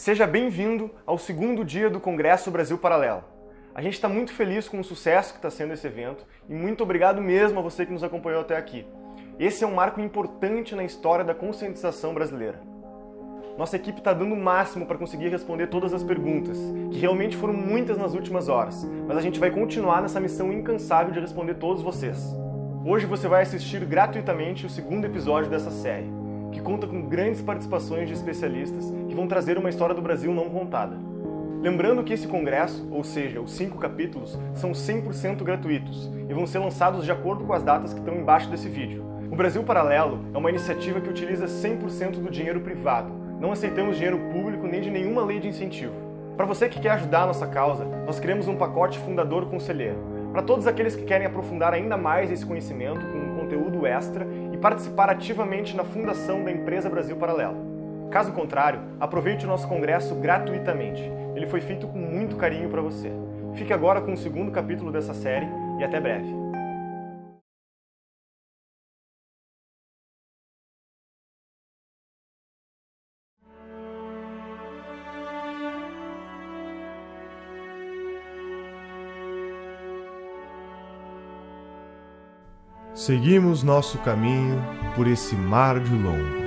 Seja bem-vindo ao segundo dia do Congresso Brasil Paralelo. A gente está muito feliz com o sucesso que está sendo esse evento e muito obrigado mesmo a você que nos acompanhou até aqui. Esse é um marco importante na história da conscientização brasileira. Nossa equipe está dando o máximo para conseguir responder todas as perguntas, que realmente foram muitas nas últimas horas, mas a gente vai continuar nessa missão incansável de responder todos vocês. Hoje você vai assistir gratuitamente o segundo episódio dessa série, que conta com grandes participações de especialistas que vão trazer uma história do Brasil não contada. Lembrando que esse congresso, ou seja, os 5 capítulos, são 100% gratuitos e vão ser lançados de acordo com as datas que estão embaixo desse vídeo. O Brasil Paralelo é uma iniciativa que utiliza 100% do dinheiro privado. Não aceitamos dinheiro público nem de nenhuma lei de incentivo. Para você que quer ajudar a nossa causa, nós criamos um pacote Fundador Conselheiro. Para todos aqueles que querem aprofundar ainda mais esse conhecimento com um conteúdo extra e participar ativamente na fundação da empresa Brasil Paralelo. Caso contrário, aproveite o nosso congresso gratuitamente. Ele foi feito com muito carinho para você. Fique agora com o segundo capítulo dessa série e até breve. Seguimos nosso caminho por esse mar de longo.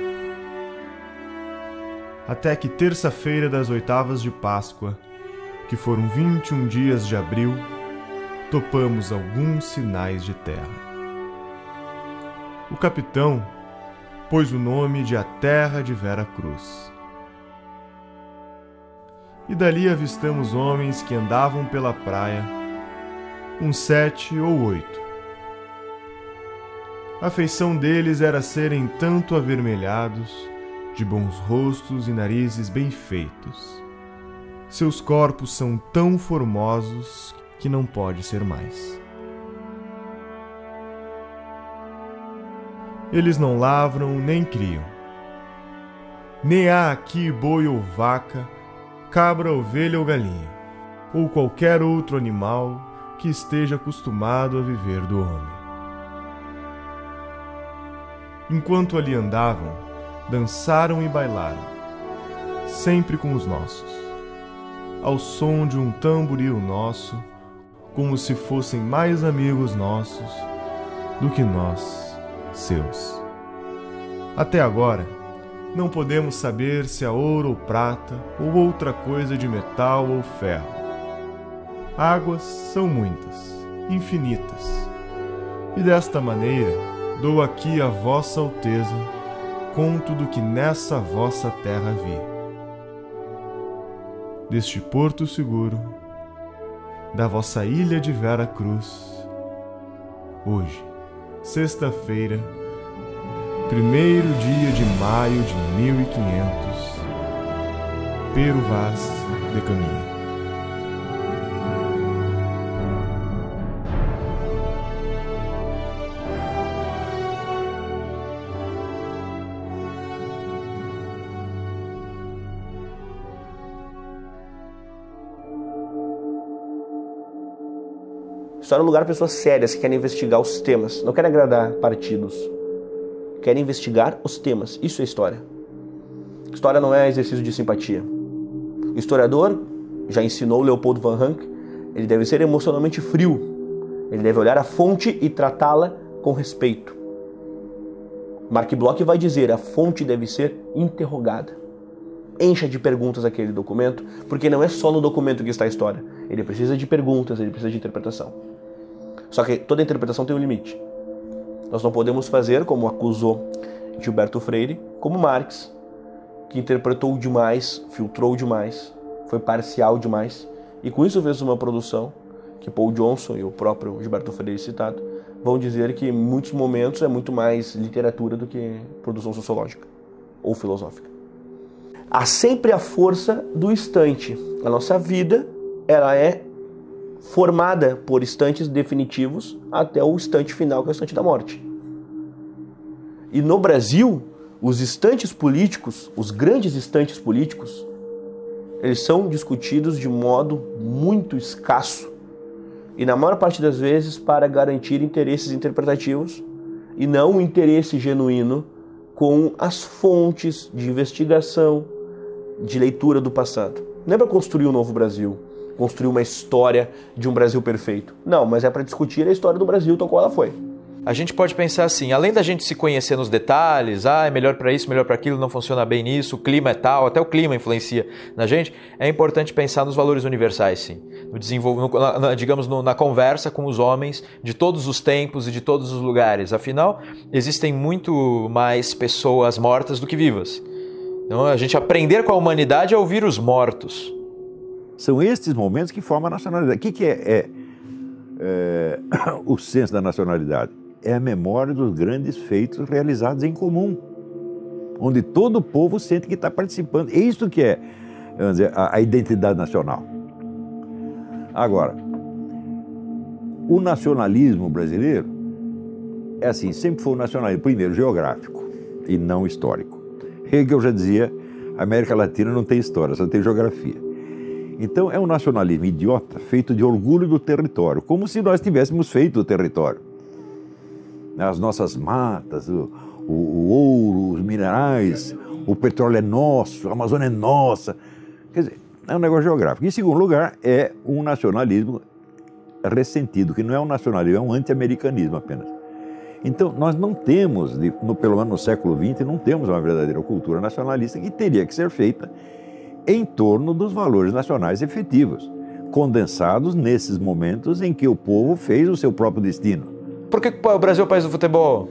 Até que terça-feira das oitavas de Páscoa, que foram 21 dias de abril, topamos alguns sinais de terra. O capitão pôs o nome de A Terra de Vera Cruz. E dali avistamos homens que andavam pela praia, uns 7 ou 8. A feição deles era serem tanto avermelhados, de bons rostos e narizes bem feitos. Seus corpos são tão formosos que não pode ser mais. Eles não lavram nem criam. Nem há aqui boi ou vaca, cabra, ovelha ou galinha, ou qualquer outro animal que esteja acostumado a viver do homem. Enquanto ali andavam, dançaram e bailaram, sempre com os nossos, ao som de um tamboril nosso, como se fossem mais amigos nossos do que nós, seus. Até agora, não podemos saber se é ouro ou prata, ou outra coisa de metal ou ferro. Águas são muitas, infinitas, e desta maneira, dou aqui a vossa alteza conto do que nessa vossa terra vi. Deste porto seguro, da vossa ilha de Vera Cruz, hoje, sexta-feira, 1º dia de maio de 1500, Pero Vaz de Caminha. História é um lugar para pessoas sérias que querem investigar os temas, não querem agradar partidos. Querem investigar os temas. Isso é história. História não é exercício de simpatia. O historiador, já ensinou Leopold von Ranke, ele deve ser emocionalmente frio. Ele deve olhar a fonte e tratá-la com respeito. Mark Bloch vai dizer, a fonte deve ser interrogada. Encha de perguntas aquele documento, porque não é só no documento que está a história. Ele precisa de perguntas, ele precisa de interpretação. Só que toda interpretação tem um limite. Nós não podemos fazer, como acusou Gilberto Freire, como Marx, que interpretou demais, filtrou demais, foi parcial demais, e com isso fez uma produção que Paul Johnson e o próprio Gilberto Freire citado vão dizer que em muitos momentos é muito mais literatura do que produção sociológica ou filosófica. Há sempre a força do instante. A nossa vida, ela é formada por instantes definitivos até o instante final, que é o instante da morte. E no Brasil, os instantes políticos, os grandes instantes políticos, eles são discutidos de modo muito escasso e, na maior parte das vezes, para garantir interesses interpretativos e não um interesse genuíno com as fontes de investigação de leitura do passado. Não é para construir um novo Brasil, construir uma história de um Brasil perfeito. Não, mas é para discutir a história do Brasil tal qual ela foi. A gente pode pensar assim, além da gente se conhecer nos detalhes, é melhor para isso, melhor para aquilo, não funciona bem nisso, o clima é tal, até o clima influencia na gente, é importante pensar nos valores universais, sim. Na conversa com os homens de todos os tempos e de todos os lugares. Afinal, existem muito mais pessoas mortas do que vivas. Então, a gente aprender com a humanidade é ouvir os mortos. São estes momentos que formam a nacionalidade. O que é o senso da nacionalidade? É a memória dos grandes feitos realizados em comum, onde todo o povo sente que está participando. É isso que é, vamos dizer, a identidade nacional. Agora, o nacionalismo brasileiro é assim, sempre foi um nacionalismo, primeiro, geográfico e não histórico. Hegel já dizia, a América Latina não tem história, só tem geografia. Então, é um nacionalismo idiota, feito de orgulho do território, como se nós tivéssemos feito o território. As nossas matas, o ouro, os minerais, o petróleo é nosso, a Amazônia é nossa. Quer dizer, é um negócio geográfico. Em segundo lugar, é um nacionalismo ressentido, que não é um nacionalismo, é um anti-americanismo apenas. Então, nós não temos, pelo menos no século XX, não temos uma verdadeira cultura nacionalista que teria que ser feita em torno dos valores nacionais efetivos, condensados nesses momentos em que o povo fez o seu próprio destino. Por que o Brasil é o país do futebol?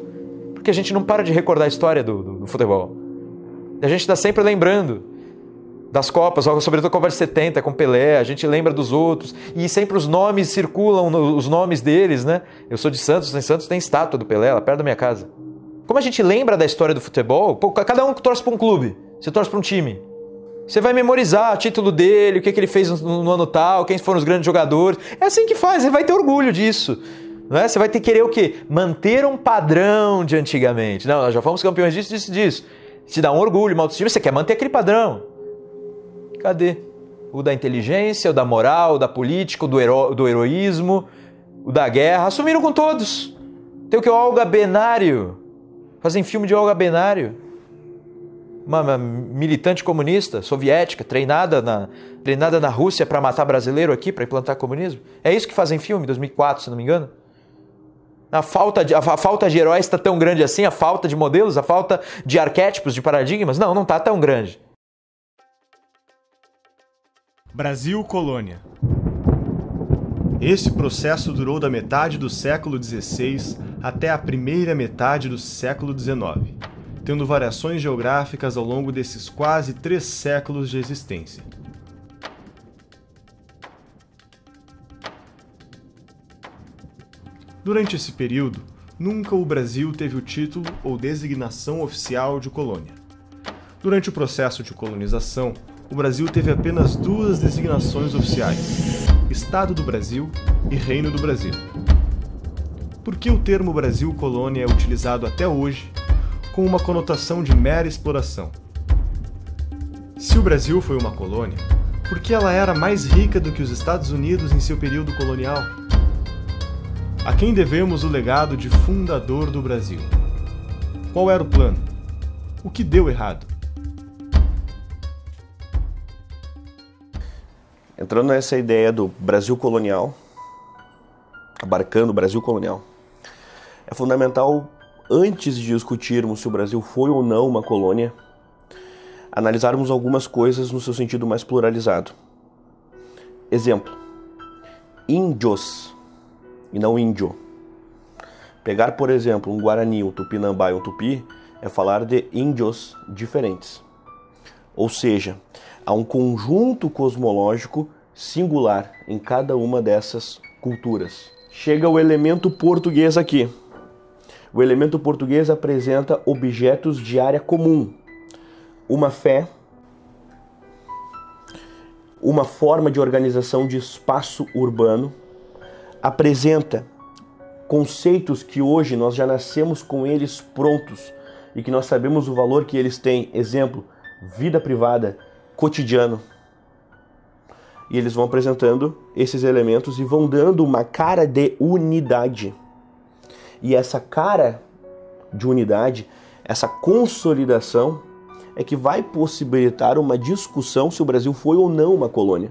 Porque a gente não para de recordar a história do futebol. A gente está sempre lembrando das Copas, sobretudo a Copa de 70 com Pelé, a gente lembra dos outros, e sempre os nomes circulam, os nomes deles, né? Eu sou de Santos, em Santos tem estátua do Pelé, lá perto da minha casa. Como a gente lembra da história do futebol, cada um torce para um clube, você torce para um time. Você vai memorizar o título dele, o que ele fez no ano tal, quem foram os grandes jogadores. É assim que faz, você vai ter orgulho disso. Não é? Você vai ter que querer o quê? Manter um padrão de antigamente. Não, nós já fomos campeões disso. Te dá um orgulho, uma autoestima, você quer manter aquele padrão. Cadê? O da inteligência, o da moral, o da política, o do heroísmo, o da guerra. Assumiram com todos. Tem o que? O Olga Benário. Fazem filme de Olga Benário. Uma militante comunista, soviética, treinada na Rússia para matar brasileiro aqui, para implantar comunismo. É isso que fazem filme, 2004, se não me engano. A falta de heróis está tão grande assim, a falta de modelos, a falta de arquétipos, de paradigmas? Não está tão grande. Brasil Colônia. Esse processo durou da metade do século XVI até a primeira metade do século XIX, tendo variações geográficas ao longo desses quase 3 séculos de existência. Durante esse período, nunca o Brasil teve o título ou designação oficial de colônia. Durante o processo de colonização, o Brasil teve apenas 2 designações oficiais: Estado do Brasil e Reino do Brasil. Por que o termo Brasil Colônia é utilizado até hoje com uma conotação de mera exploração? Se o Brasil foi uma colônia, por que ela era mais rica do que os Estados Unidos em seu período colonial? A quem devemos o legado de fundador do Brasil? Qual era o plano? O que deu errado? Entrando nessa ideia do Brasil colonial, abarcando o Brasil colonial, é fundamental, antes de discutirmos se o Brasil foi ou não uma colônia, analisarmos algumas coisas no seu sentido mais pluralizado. Exemplo: índios e não índio. Pegar, por exemplo, um Guarani, um Tupinambá e um Tupi é falar de índios diferentes. Ou seja, há um conjunto cosmológico singular em cada uma dessas culturas. Chega o elemento português aqui. O elemento português apresenta objetos de área comum. Uma fé, uma forma de organização de espaço urbano, apresenta conceitos que hoje nós já nascemos com eles prontos e que nós sabemos o valor que eles têm. Exemplo, vida privada, cotidiano. E eles vão apresentando esses elementos e vão dando uma cara de unidade. E essa cara de unidade, essa consolidação, é que vai possibilitar uma discussão se o Brasil foi ou não uma colônia,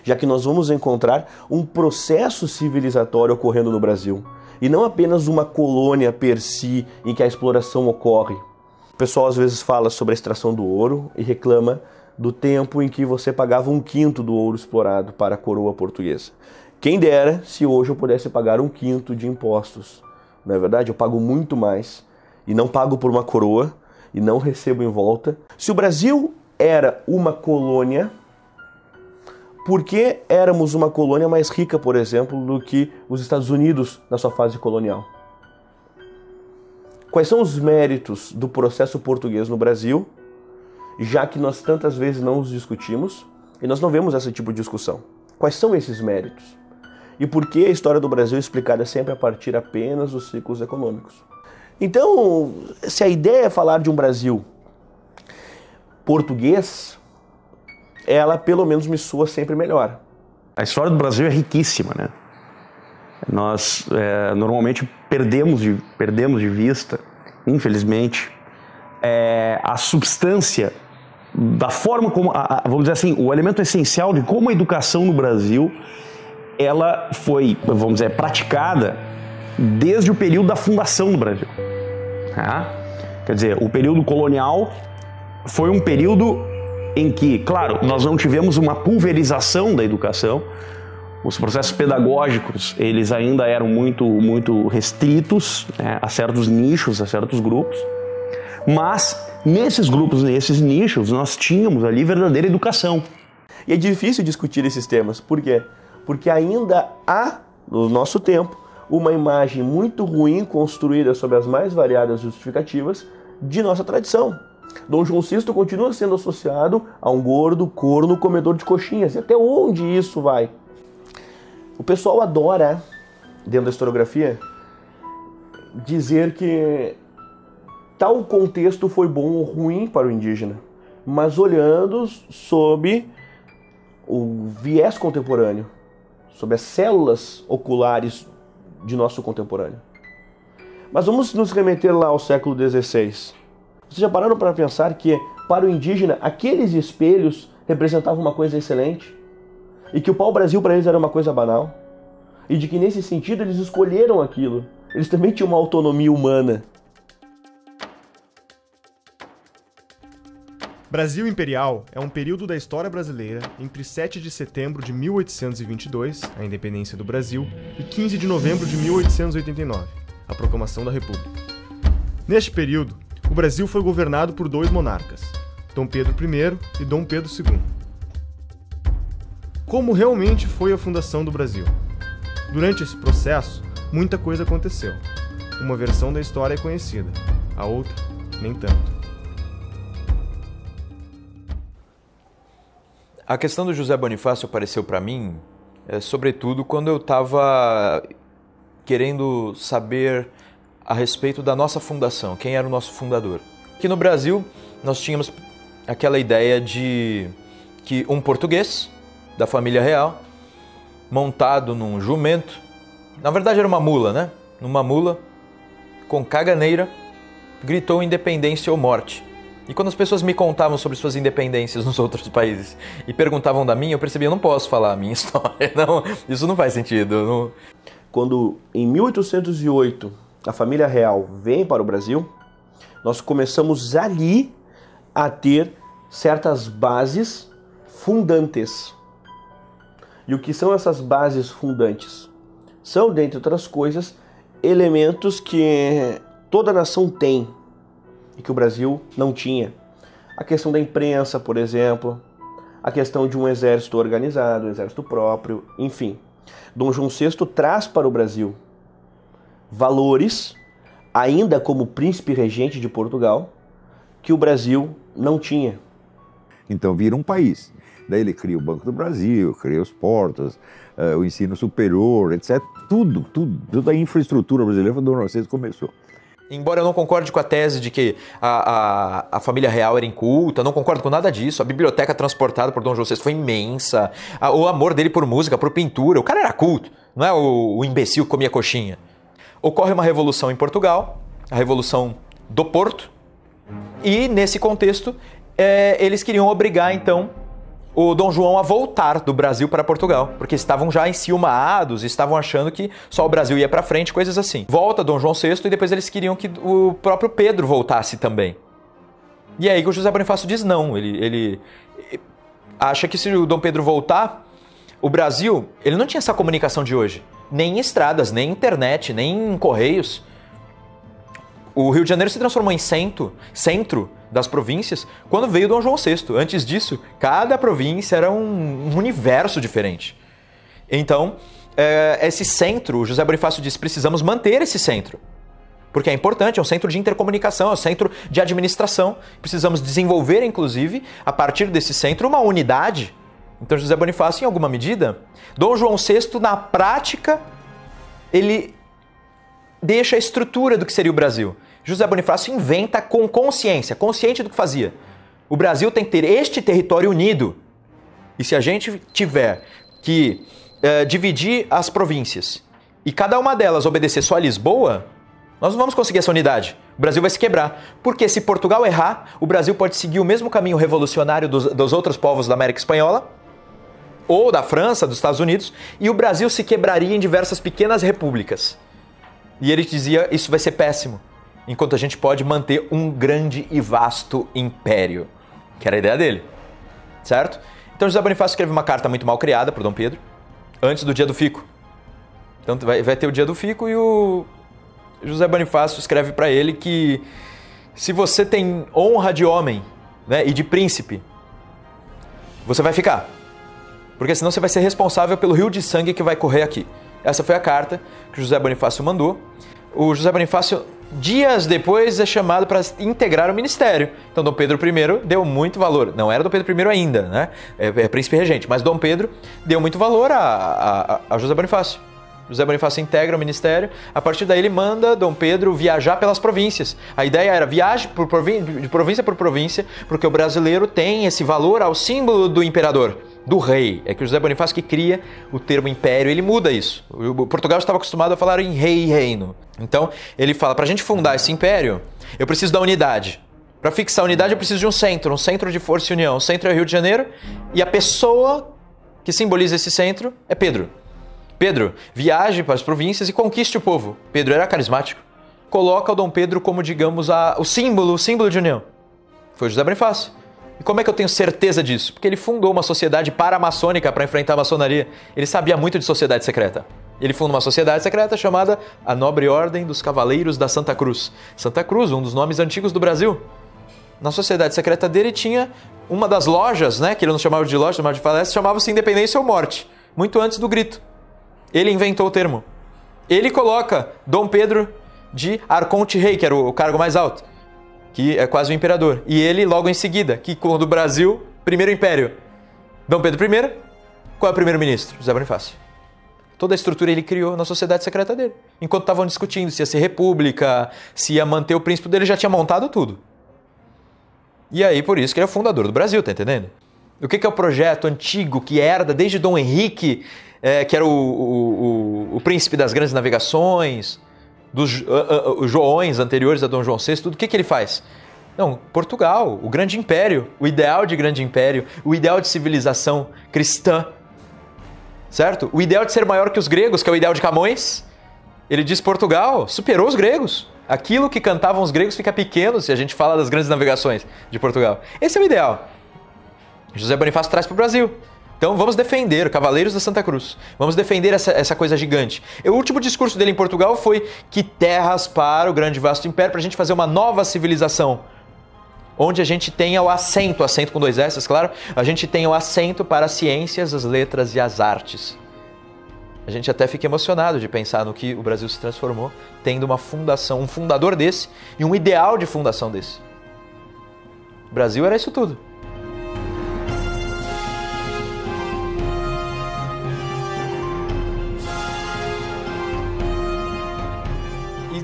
já que nós vamos encontrar um processo civilizatório ocorrendo no Brasil, e não apenas uma colônia per si em que a exploração ocorre. O pessoal às vezes fala sobre a extração do ouro e reclama do tempo em que você pagava 1/5 do ouro explorado para a coroa portuguesa. Quem dera se hoje eu pudesse pagar 1/5 de impostos. Não é verdade? Eu pago muito mais e não pago por uma coroa e não recebo em volta. Se o Brasil era uma colônia, por que éramos uma colônia mais rica, por exemplo, do que os Estados Unidos na sua fase colonial? Quais são os méritos do processo português no Brasil, já que nós tantas vezes não os discutimos e nós não vemos esse tipo de discussão? Quais são esses méritos? E por que a história do Brasil é explicada sempre a partir apenas dos ciclos econômicos? Então, se a ideia é falar de um Brasil português, ela pelo menos me soa sempre melhor. A história do Brasil é riquíssima, né? Nós normalmente perdemos de vista, infelizmente, a substância da forma como, vamos dizer assim, o elemento essencial de como a educação no Brasil ela foi, vamos dizer, praticada desde o período da fundação do Brasil. Quer dizer, o período colonial foi um período em que, claro, nós não tivemos uma pulverização da educação. Os processos pedagógicos, eles ainda eram muito restritos, né, a certos nichos, a certos grupos. Mas, nesses grupos, nesses nichos, nós tínhamos ali verdadeira educação. E é difícil discutir esses temas. Por quê? Porque ainda há, no nosso tempo, uma imagem muito ruim construída sobre as mais variadas justificativas de nossa tradição. Dom João VI continua sendo associado a um gordo, corno, comedor de coxinhas. E até onde isso vai? O pessoal adora, dentro da historiografia, dizer que tal contexto foi bom ou ruim para o indígena, mas olhando sob o viés contemporâneo, sob as células oculares de nosso contemporâneo. Mas vamos nos remeter lá ao século XVI. Vocês já pararam para pensar que, para o indígena, aqueles espelhos representavam uma coisa excelente? E que o pau-brasil para eles era uma coisa banal? E de que, nesse sentido, eles escolheram aquilo. Eles também tinham uma autonomia humana. Brasil Imperial é um período da história brasileira entre 7 de setembro de 1822, a independência do Brasil, e 15 de novembro de 1889, a proclamação da República. Neste período, o Brasil foi governado por 2 monarcas, Dom Pedro I e Dom Pedro II. Como realmente foi a fundação do Brasil? Durante esse processo, muita coisa aconteceu. Uma versão da história é conhecida, a outra, nem tanto. A questão do José Bonifácio apareceu para mim, sobretudo quando eu estava querendo saber a respeito da nossa fundação, quem era o nosso fundador. Aqui no Brasil, nós tínhamos aquela ideia de que um português da família real, montado num jumento, na verdade era uma mula, né? Numa mula, com caganeira, gritou independência ou morte. E quando as pessoas me contavam sobre suas independências nos outros países e perguntavam da minha, eu percebia, eu não posso falar a minha história, não, isso não faz sentido. Não... Quando, em 1808, a família real vem para o Brasil, nós começamos ali a ter certas bases fundantes. E o que são essas bases fundantes? São, dentre outras coisas, elementos que toda nação tem e que o Brasil não tinha. A questão da imprensa, por exemplo, a questão de um exército organizado, um exército próprio, enfim. Dom João VI traz para o Brasil valores, ainda como príncipe regente de Portugal, que o Brasil não tinha. Então vira um país. Daí ele cria o Banco do Brasil, cria os portos, o ensino superior, etc. Toda a infraestrutura brasileira foi Dom João VI começou. Embora eu não concorde com a tese de que a família real era inculta, não concordo com nada disso. A biblioteca transportada por Dom João VI foi imensa. O amor dele por música, por pintura. O cara era culto, não é o imbecil que comia coxinha. Ocorre uma revolução em Portugal, a Revolução do Porto. E, nesse contexto, eles queriam obrigar, então, o Dom João a voltar do Brasil para Portugal, porque estavam já enciumados, estavam achando que só o Brasil ia para frente, coisas assim. Volta Dom João VI e depois eles queriam que o próprio Pedro voltasse também. E aí o José Bonifácio diz não, ele acha que se o Dom Pedro voltar, o Brasil, ele não tinha essa comunicação de hoje, nem estradas, nem internet, nem correios. O Rio de Janeiro se transformou em centro das províncias quando veio Dom João VI. Antes disso, cada província era um universo diferente. Então, esse centro, o José Bonifácio disse, precisamos manter esse centro. Porque é importante, é um centro de intercomunicação, é um centro de administração. Precisamos desenvolver, inclusive, a partir desse centro, uma unidade. Então, José Bonifácio, em alguma medida, Dom João VI, na prática, ele deixa a estrutura do que seria o Brasil. José Bonifácio inventa com consciência, consciente do que fazia. O Brasil tem que ter este território unido. E se a gente tiver que dividir as províncias e cada uma delas obedecer só a Lisboa, nós não vamos conseguir essa unidade. O Brasil vai se quebrar. Porque se Portugal errar, o Brasil pode seguir o mesmo caminho revolucionário dos outros povos da América Espanhola, ou da França, dos Estados Unidos, e o Brasil se quebraria em diversas pequenas repúblicas. E ele dizia, isso vai ser péssimo, enquanto a gente pode manter um grande e vasto império, que era a ideia dele, certo? Então José Bonifácio escreve uma carta muito mal criada para o Dom Pedro, antes do dia do fico. Então vai ter o dia do fico e o José Bonifácio escreve para ele que se você tem honra de homem, né, e de príncipe, você vai ficar. Porque senão você vai ser responsável pelo rio de sangue que vai correr aqui. Essa foi a carta que o José Bonifácio mandou. O José Bonifácio, dias depois, é chamado para integrar o ministério. Então, Dom Pedro I deu muito valor. Não era Dom Pedro I ainda, né? É príncipe regente. Mas Dom Pedro deu muito valor a José Bonifácio. José Bonifácio integra o ministério. A partir daí, ele manda Dom Pedro viajar pelas províncias. A ideia era viaje de província por província, porque o brasileiro tem esse valor ao símbolo do imperador, do rei. É que o José Bonifácio que cria o termo império, ele muda isso. O Portugal estava acostumado a falar em rei e reino. Então, ele fala, para a gente fundar esse império, eu preciso da unidade. Para fixar a unidade, eu preciso de um centro de força e união. O centro é o Rio de Janeiro, e a pessoa que simboliza esse centro é Pedro. Pedro, viaje para as províncias e conquiste o povo. Pedro era carismático. Coloca o Dom Pedro como, digamos, o símbolo de união. Foi o José Bonifácio. E como é que eu tenho certeza disso? Porque ele fundou uma sociedade paramaçônica para enfrentar a maçonaria. Ele sabia muito de sociedade secreta. Ele fundou uma sociedade secreta chamada a Nobre Ordem dos Cavaleiros da Santa Cruz. Santa Cruz, um dos nomes antigos do Brasil. Na sociedade secreta dele tinha uma das lojas, né, que ele não chamava de loja, chamava de palestra, chamava-se Independência ou Morte, muito antes do grito. Ele inventou o termo. Ele coloca Dom Pedro de Arconte-Rei, que era o cargo mais alto, que é quase o imperador. E ele, logo em seguida, que quando o Brasil, primeiro império, Dom Pedro I, qual é o primeiro-ministro? José Bonifácio. Toda a estrutura ele criou na sociedade secreta dele. Enquanto estavam discutindo se ia ser república, se ia manter o príncipe dele, já tinha montado tudo. E aí, por isso que ele é o fundador do Brasil, tá entendendo? O que é o projeto antigo que herda desde Dom Henrique, que era o príncipe das grandes navegações, dos Joões anteriores a Dom João VI, tudo o que ele faz? Não, Portugal, o grande império, o ideal de grande império, o ideal de civilização cristã, certo? O ideal de ser maior que os gregos, que é o ideal de Camões. Ele diz Portugal superou os gregos. Aquilo que cantavam os gregos fica pequeno se a gente fala das grandes navegações de Portugal. Esse é o ideal. José Bonifácio traz para o Brasil. Então vamos defender, Cavaleiros da Santa Cruz. Vamos defender essa coisa gigante. O último discurso dele em Portugal foi que terras para o grande e vasto império, para a gente fazer uma nova civilização. Onde a gente tenha o assento com 2 S, claro, a gente tenha o assento para as ciências, as letras e as artes. A gente até fica emocionado de pensar no que o Brasil se transformou, tendo uma fundação, um fundador desse e um ideal de fundação desse. O Brasil era isso tudo.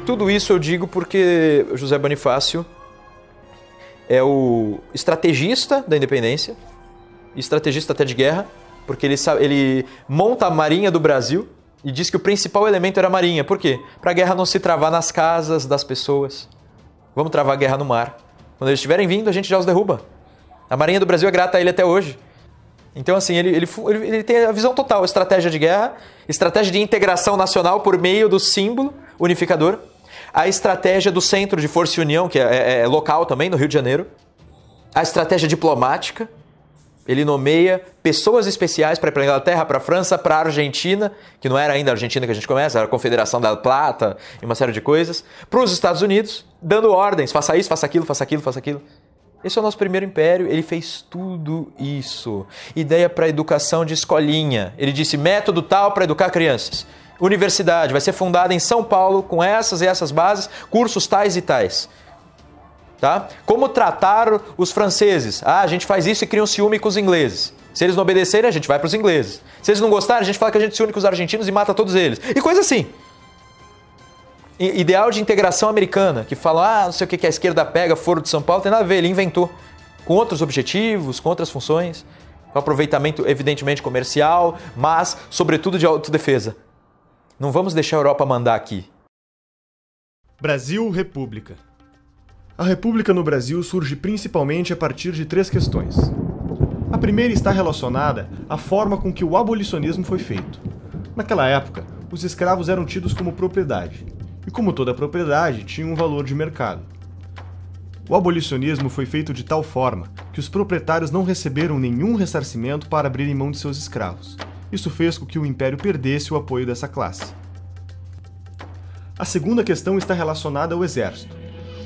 Tudo isso eu digo porque José Bonifácio é o estrategista da independência, estrategista até de guerra, porque ele monta a marinha do Brasil e diz que o principal elemento era a marinha. Por quê? Para a guerra não se travar nas casas das pessoas. Vamos travar a guerra no mar. Quando eles estiverem vindo, a gente já os derruba. A Marinha do Brasil é grata a ele até hoje. Então, assim, ele tem a visão total, estratégia de guerra, estratégia de integração nacional por meio do símbolo unificador, a estratégia do Centro de Força e União, que é local também, no Rio de Janeiro, a estratégia diplomática, ele nomeia pessoas especiais para ir para a Inglaterra, para a França, para a Argentina, que não era ainda a Argentina que a gente começa, era a Confederação da Plata e uma série de coisas, para os Estados Unidos, dando ordens, faça isso, faça aquilo, faça aquilo, faça aquilo. Esse é o nosso primeiro império, ele fez tudo isso. Ideia para educação de escolinha. Ele disse método tal para educar crianças. Universidade vai ser fundada em São Paulo com essas e essas bases, cursos tais e tais. Tá? Como tratar os franceses? Ah, a gente faz isso e cria um ciúme com os ingleses. Se eles não obedecerem, a gente vai para os ingleses. Se eles não gostarem, a gente fala que a gente se une com os argentinos e mata todos eles. E coisa assim. Ideal de integração americana, que fala, não sei o que a esquerda pega, Foro de São Paulo, tem nada a ver, ele inventou. Com outros objetivos, com outras funções, com aproveitamento evidentemente comercial, mas sobretudo de autodefesa. Não vamos deixar a Europa mandar aqui. Brasil República. A República no Brasil surge principalmente a partir de 3 questões. A primeira está relacionada à forma com que o abolicionismo foi feito. Naquela época, os escravos eram tidos como propriedade. E como toda propriedade, tinha um valor de mercado. O abolicionismo foi feito de tal forma que os proprietários não receberam nenhum ressarcimento para abrirem mão de seus escravos. Isso fez com que o império perdesse o apoio dessa classe. A segunda questão está relacionada ao exército.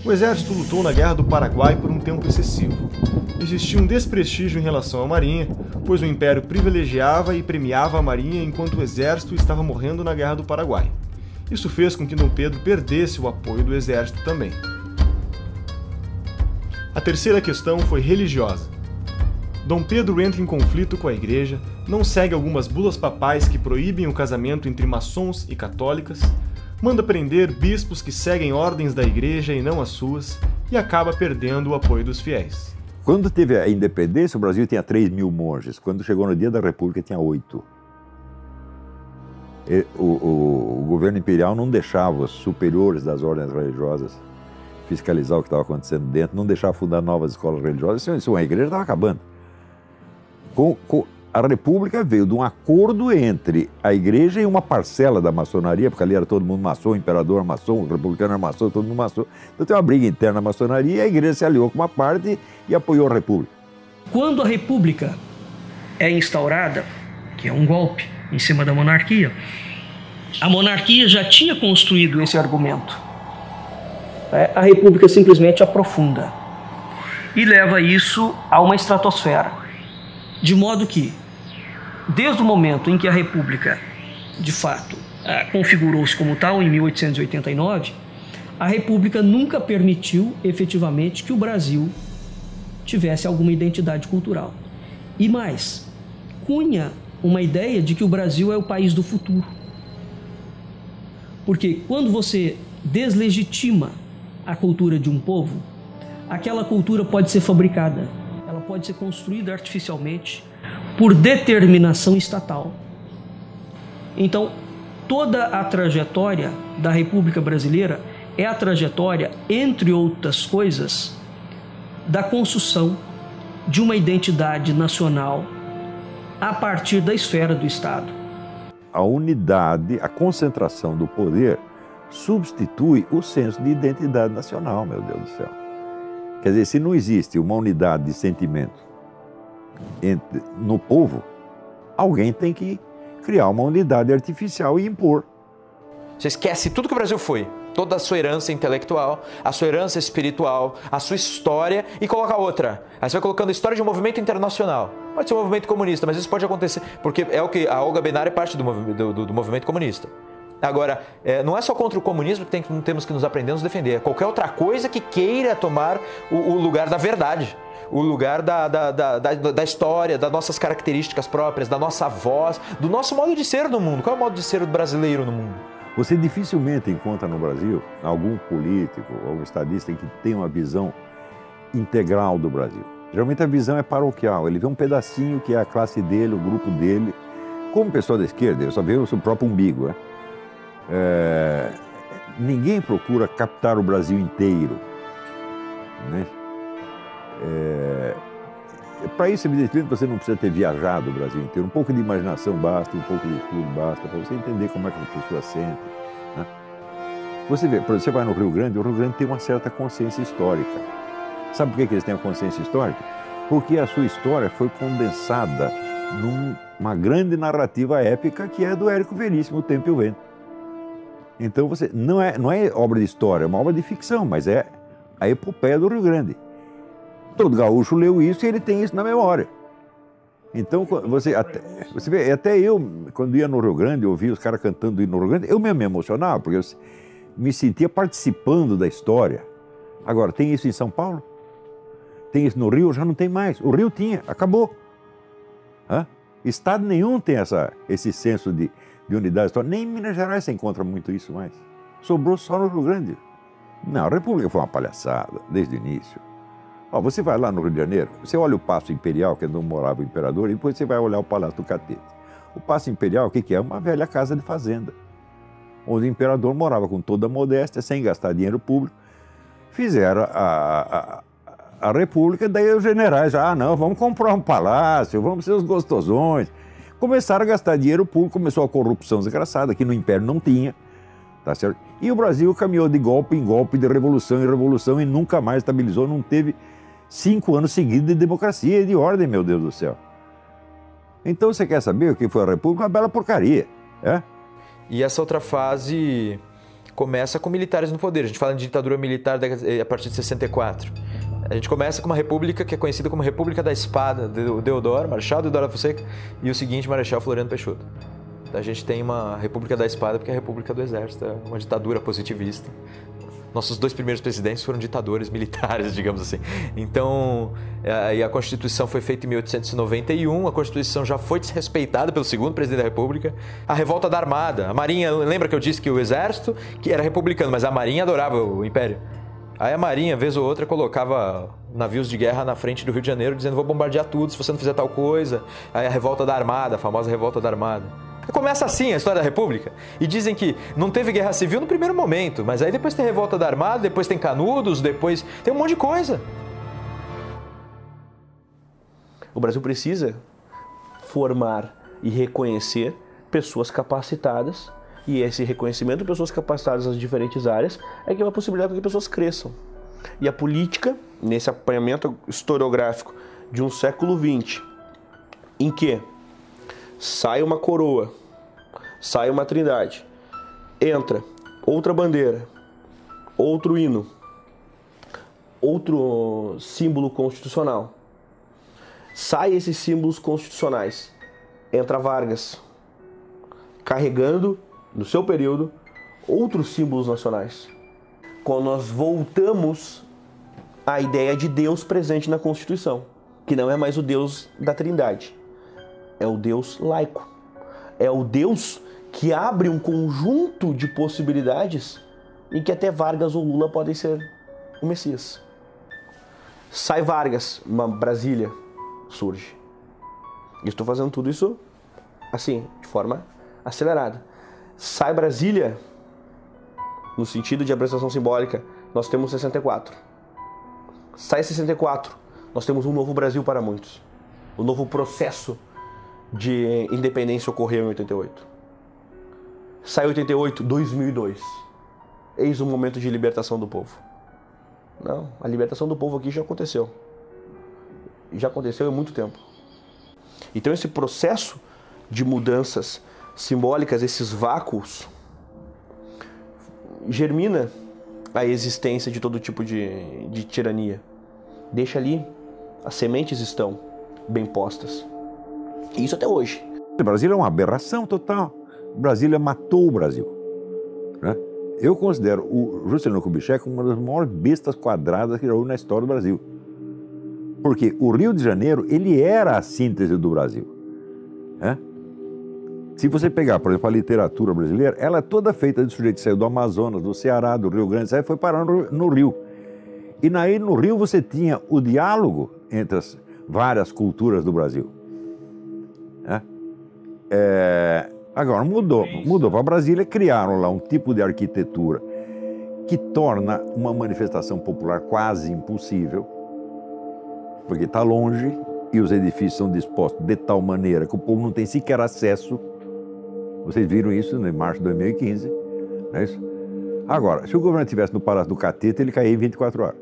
O exército lutou na Guerra do Paraguai por um tempo excessivo. Existia um desprestígio em relação à marinha, pois o império privilegiava e premiava a marinha enquanto o exército estava morrendo na Guerra do Paraguai. Isso fez com que Dom Pedro perdesse o apoio do exército também. A terceira questão foi religiosa. Dom Pedro entra em conflito com a igreja, não segue algumas bulas papais que proíbem o casamento entre maçons e católicas, manda prender bispos que seguem ordens da igreja e não as suas, e acaba perdendo o apoio dos fiéis. Quando teve a independência, o Brasil tinha 3.000 monges. Quando chegou no dia da República, tinha 8. O governo imperial não deixava os superiores das ordens religiosas fiscalizar o que estava acontecendo dentro, não deixava fundar novas escolas religiosas. Isso, a igreja estava acabando. A República veio de um acordo entre a igreja e uma parcela da maçonaria, porque ali era todo mundo maçom, o imperador era maçom, o republicano era maçom, todo mundo maçom. Então tem uma briga interna na maçonaria e a igreja se aliou com uma parte e apoiou a República. Quando a República é instaurada, que é um golpe em cima da monarquia, a monarquia já tinha construído esse argumento. A República simplesmente aprofunda e leva isso a uma estratosfera. De modo que, desde o momento em que a República, de fato, configurou-se como tal, em 1889, a República nunca permitiu, efetivamente, que o Brasil tivesse alguma identidade cultural. E mais, cunha uma ideia de que o Brasil é o país do futuro. Porque quando você deslegitima a cultura de um povo, aquela cultura pode ser fabricada, ela pode ser construída artificialmente por determinação estatal. Então, toda a trajetória da República Brasileira é a trajetória, entre outras coisas, da construção de uma identidade nacional a partir da esfera do Estado. A unidade, a concentração do poder substitui o senso de identidade nacional, meu Deus do céu. Quer dizer, se não existe uma unidade de sentimento no povo, alguém tem que criar uma unidade artificial e impor. Você esquece tudo que o Brasil foi, toda a sua herança intelectual, a sua herança espiritual, a sua história e coloca outra. Aí você vai colocando a história de um movimento internacional. Pode ser um movimento comunista, mas isso pode acontecer, porque é o que a Olga Benário é parte do movimento comunista. Agora, não é só contra o comunismo que temos que nos aprender a nos defender. Qualquer outra coisa que queira tomar o lugar da verdade, o lugar da história, das nossas características próprias, da nossa voz, do nosso modo de ser no mundo. Qual é o modo de ser brasileiro no mundo? Você dificilmente encontra no Brasil algum político ou estadista que tenha uma visão integral do Brasil. Geralmente a visão é paroquial, ele vê um pedacinho que é a classe dele, o grupo dele. Como pessoa da esquerda, ele só vê o seu próprio umbigo, né? Ninguém procura captar o Brasil inteiro, né? para isso, evidentemente, você não precisa ter viajado o Brasil inteiro. Um pouco de imaginação basta, um pouco de estudo basta, para você entender como é que a pessoa sente. Né? Você vê, por exemplo, você vai no Rio Grande, o Rio Grande tem uma certa consciência histórica. Sabe por que eles têm a consciência histórica? Porque a sua história foi condensada numa grande narrativa épica que é do Érico Veríssimo, O Tempo e o Vento. Então, você não é obra de história, é uma obra de ficção, mas é a epopeia do Rio Grande. Todo gaúcho leu isso e ele tem isso na memória. Então, você vê, até eu, quando ia no Rio Grande, eu ouvia os caras cantando no Rio Grande, eu mesmo me emocionava, porque eu me sentia participando da história. Agora, tem isso em São Paulo? Tem isso no Rio? Já não tem mais. O Rio tinha, acabou. Hã? Estado nenhum tem esse senso de unidade histórica. Nem em Minas Gerais você encontra muito isso mais. Sobrou só no Rio Grande. Não, a República foi uma palhaçada, desde o início. Ó, você vai lá no Rio de Janeiro, você olha o Paço Imperial, que é onde morava o imperador, e depois você vai olhar o Palácio do Catete. O Paço Imperial, o que é? Uma velha casa de fazenda, onde o imperador morava com toda a modéstia, sem gastar dinheiro público. Fizeram a República, daí os generais, não, vamos comprar um palácio, vamos ser os gostosões. Começaram a gastar dinheiro público, começou a corrupção desgraçada, que no Império não tinha. Tá certo? E o Brasil caminhou de golpe em golpe, de revolução em revolução, e nunca mais estabilizou, não teve 5 anos seguidos de democracia e de ordem, meu Deus do céu. Então você quer saber o que foi a República? Uma bela porcaria. É? E essa outra fase começa com militares no poder. A gente fala de ditadura militar a partir de 64. A gente começa com uma república que é conhecida como República da Espada, do Deodoro, Marechal Deodoro da Fonseca, e o seguinte, Marechal Floriano Peixoto. A gente tem uma República da Espada porque é a República do Exército, é uma ditadura positivista. Nossos 2 primeiros presidentes foram ditadores militares, digamos assim. Então, a Constituição foi feita em 1891, a Constituição já foi desrespeitada pelo 2º presidente da República. A revolta da Armada, a Marinha, lembra que eu disse que o Exército que era republicano, mas a Marinha adorava o Império. Aí a Marinha, vez ou outra, colocava navios de guerra na frente do Rio de Janeiro, dizendo, vou bombardear tudo se você não fizer tal coisa. Aí a revolta da Armada, a famosa revolta da Armada. Começa assim a história da República. E dizem que não teve guerra civil no primeiro momento, mas aí depois tem revolta da Armada, depois tem Canudos, depois tem um monte de coisa. O Brasil precisa formar e reconhecer pessoas capacitadas, e esse reconhecimento de pessoas capacitadas nas diferentes áreas é que vai possibilitar que pessoas cresçam. E a política, nesse apanhamento historiográfico de um século XX, em que sai uma coroa, sai uma trindade, entra outra bandeira, outro hino, outro símbolo constitucional. Sai esses símbolos constitucionais, entra Vargas, carregando, no seu período, outros símbolos nacionais. Quando nós voltamos à ideia de Deus presente na Constituição, que não é mais o Deus da trindade. É o Deus laico. É o Deus que abre um conjunto de possibilidades em que até Vargas ou Lula podem ser o Messias. Sai Vargas, uma Brasília surge. E estou fazendo tudo isso assim, de forma acelerada. Sai Brasília, no sentido de apresentação simbólica, nós temos 64. Sai 64, nós temos um novo Brasil para muitos. O novo processo de independência ocorreu em 88. Sai 88, 2002. Eis o momento de libertação do povo. Não, a libertação do povo aqui já aconteceu. Já aconteceu há muito tempo. Então esse processo de mudanças simbólicas, esses vácuos, germina a existência de todo tipo de tirania. Deixa ali, as sementes estão bem postas. E isso até hoje. O Brasil é uma aberração total. Brasília matou o Brasil. Né? Eu considero o Juscelino Kubitschek uma das maiores bestas quadradas que já houve na história do Brasil. Porque o Rio de Janeiro, ele era a síntese do Brasil. Né? Se você pegar, por exemplo, a literatura brasileira, ela é toda feita de sujeito que saiu do Amazonas, do Ceará, do Rio Grande, aí foi parar no Rio. E aí no Rio você tinha o diálogo entre as várias culturas do Brasil. Né? Agora mudou para Brasília, criaram lá um tipo de arquitetura que torna uma manifestação popular quase impossível, porque está longe, e os edifícios são dispostos de tal maneira que o povo não tem sequer acesso. Vocês viram isso em março de 2015, não é isso? Agora, se o governo estivesse no Palácio do Catete, ele caía em 24 horas.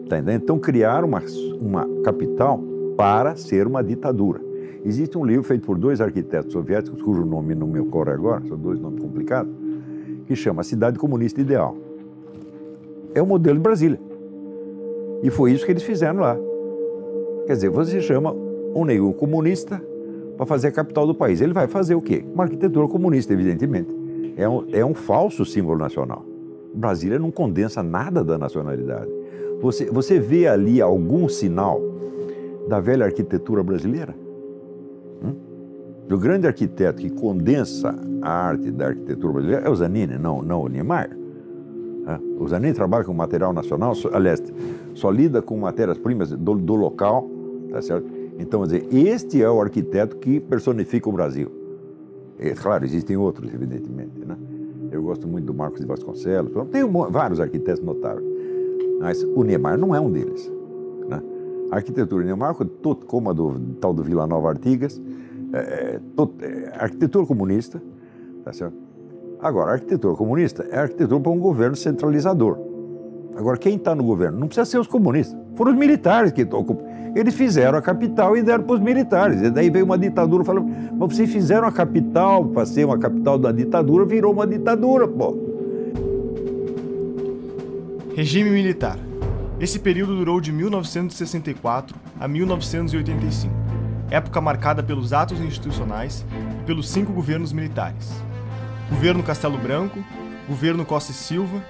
Tá entendendo? Então criaram uma capital para ser uma ditadura. Existe um livro feito por 2 arquitetos soviéticos, cujo nome não me ocorre agora, são 2 nomes complicados, que chama Cidade Comunista Ideal. É o modelo de Brasília. E foi isso que eles fizeram lá. Quer dizer, você chama um negro comunista para fazer a capital do país. Ele vai fazer o quê? Uma arquitetura comunista, evidentemente. É um falso símbolo nacional. Brasília não condensa nada da nacionalidade. Você vê ali algum sinal da velha arquitetura brasileira? O grande arquiteto que condensa a arte da arquitetura brasileira é o Zanini, não o Niemeyer. O Zanini trabalha com material nacional, aliás, só lida com matérias-primas do local, tá certo? Então, quer dizer, este é o arquiteto que personifica o Brasil. Claro, existem outros, evidentemente, né? Eu gosto muito do Marcos de Vasconcelos, tem vários arquitetos notáveis, mas o Niemeyer não é um deles, né? A arquitetura Niemeyer, como a do tal do Vila Nova Artigas, arquitetura comunista, tá certo? Agora, a arquitetura comunista é arquitetura para um governo centralizador. Agora, quem está no governo? Não precisa ser os comunistas. Foram os militares que ocupam. Eles fizeram a capital e deram para os militares. E daí veio uma ditadura falando, mas vocês fizeram a capital para ser uma capital da ditadura, virou uma ditadura, pô. Regime militar. Esse período durou de 1964 a 1985, época marcada pelos atos institucionais e pelos 5 governos militares. Governo Castelo Branco, Governo Costa e Silva,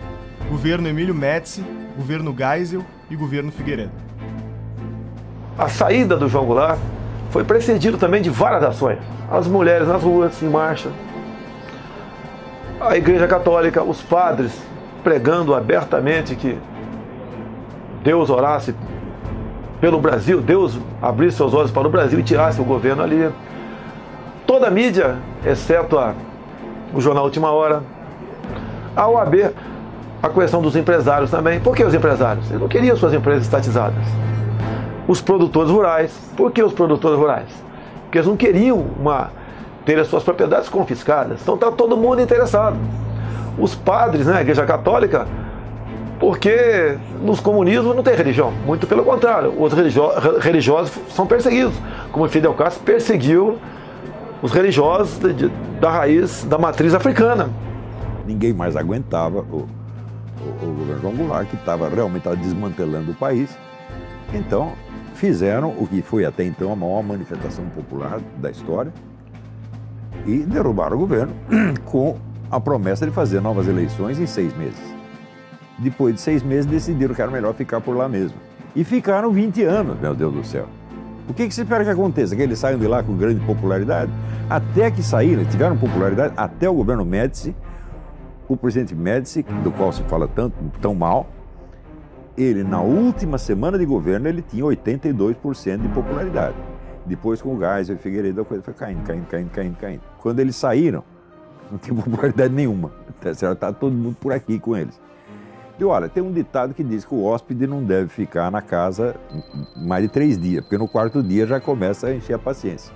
Governo Emílio Médici, Governo Geisel e Governo Figueiredo. A saída do João Goulart foi precedido também de várias ações. As mulheres nas ruas, em marcha, a Igreja Católica, os padres pregando abertamente que Deus orasse pelo Brasil, Deus abrisse seus olhos para o Brasil e tirasse o governo ali. Toda a mídia, exceto o jornal Última Hora, a OAB, a questão dos empresários também. Por que os empresários? Eles não queriam suas empresas estatizadas. Os produtores rurais. Por que os produtores rurais? Porque eles não queriam ter as suas propriedades confiscadas. Então está todo mundo interessado. Os padres, né, a Igreja Católica, porque nos comunismos não tem religião. Muito pelo contrário, os religiosos são perseguidos. Como Fidel Castro perseguiu os religiosos da raiz, da matriz africana. Ninguém mais aguentava o governo João Goulart, que realmente estava desmantelando o país. Então, fizeram o que foi até então a maior manifestação popular da história e derrubaram o governo com a promessa de fazer novas eleições em 6 meses. Depois de 6 meses, decidiram que era melhor ficar por lá mesmo. E ficaram 20 anos, meu Deus do céu. O que se espera que aconteça? Que eles saiam de lá com grande popularidade? Até que saíram, tiveram popularidade, até o governo Médici, o presidente Médici, do qual se fala tão mal, ele, na última semana de governo, ele tinha 82% de popularidade. Depois, com o Geisel e Figueiredo, a coisa foi caindo. Quando eles saíram, não tinha popularidade nenhuma. Está todo mundo por aqui com eles. E olha, tem um ditado que diz que o hóspede não deve ficar na casa mais de 3 dias, porque no 4º dia já começa a encher a paciência.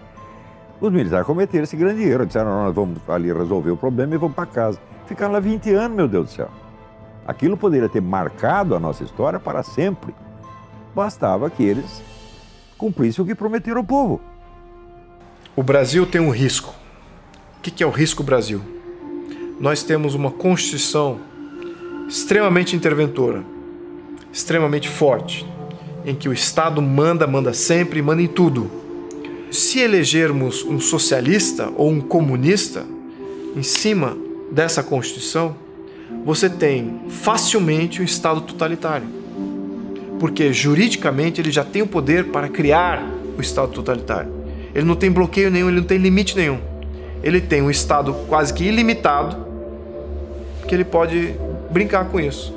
Os militares cometeram esse grande erro, disseram, nós vamos ali resolver o problema e vamos para casa. Ficaram lá 20 anos, meu Deus do céu. Aquilo poderia ter marcado a nossa história para sempre. Bastava que eles cumprissem o que prometeram ao povo. O Brasil tem um risco. O que é o risco Brasil? Nós temos uma Constituição extremamente interventora, extremamente forte, em que o Estado manda sempre, manda em tudo. Se elegermos um socialista ou um comunista em cima dessa Constituição, você tem facilmente um Estado totalitário. Porque juridicamente ele já tem o poder para criar o Estado totalitário. Ele não tem bloqueio nenhum, ele não tem limite nenhum. Ele tem um Estado quase que ilimitado, que ele pode brincar com isso.